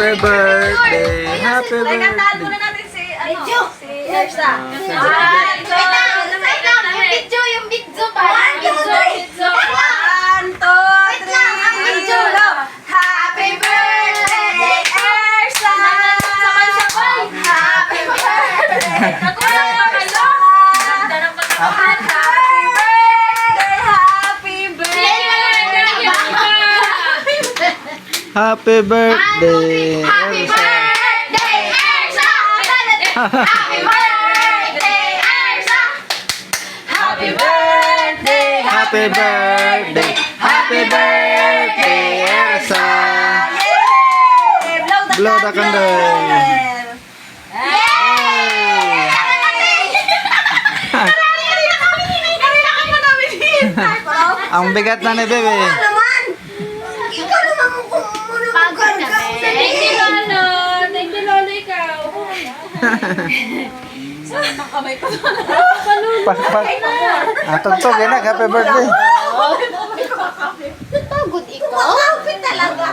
Happy birthday! Happy Kantahan birthday! muna natin si, si Ah, Elsa. si Yung video ba? Video. 1, 2, 3, go! Happy birthday, Elsa! Sabay-sabay. Happy birthday! Nakulang pa kayo. Ganda ng pagkakahan. Happy birthday! Happy birthday! Happy Elsa. birthday, Elsa! Happy birthday, Elsa! Happy birthday! Happy birthday! Happy birthday, Elsa! Yay! Blow the candle! Ang bigat na ni Bebe. Naman! Ikaw naman kung muna Thank you, Lolo. Thank you, Lolo, ikaw. Pak. Tugtog, happy birthday. Pagod ikaw? Kapit talaga.